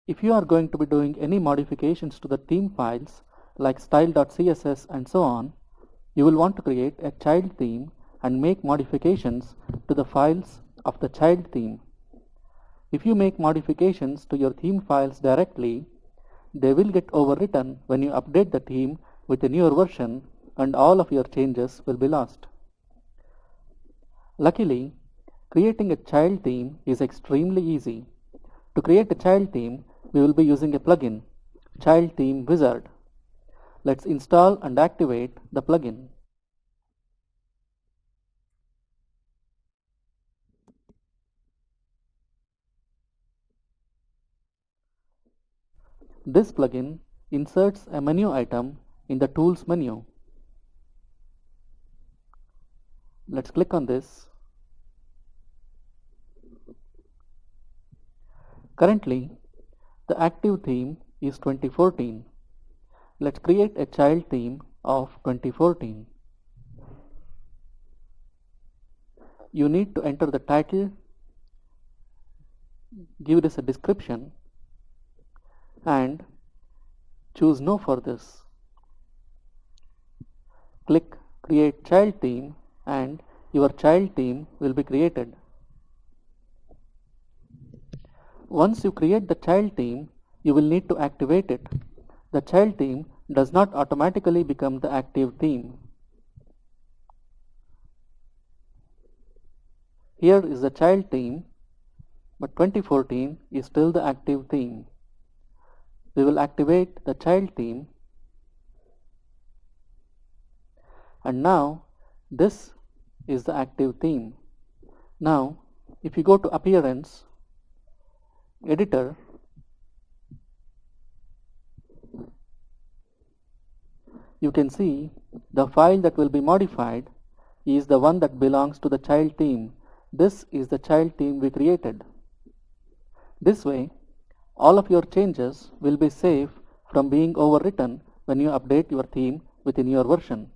If you are going to be doing any modifications to the theme files like style.css and so on, you will want to create a child theme and make modifications to the files of the child theme. If you make modifications to your theme files directly, they will get overwritten when you update the theme with a newer version and all of your changes will be lost. Luckily, creating a child theme is extremely easy. To create a child theme, we will be using a plugin, Child Theme Wizard. Let's install and activate the plugin. This plugin inserts a menu item in the Tools menu. Let's click on this. Currently, the active theme is 2014. Let's create a child theme of 2014. You need to enter the title, give this a description, and choose No for this. Click Create Child Theme and your child theme will be created. Once you create the child theme, you will need to activate it. The child theme does not automatically become the active theme. Here is the child theme, but 2014 is still the active theme. We will activate the child theme, and now this is the active theme. Now if you go to Appearance, Editor, you can see the file that will be modified is the one that belongs to the child theme. This is the child theme we created. This way, all of your changes will be safe from being overwritten when you update your theme within your version.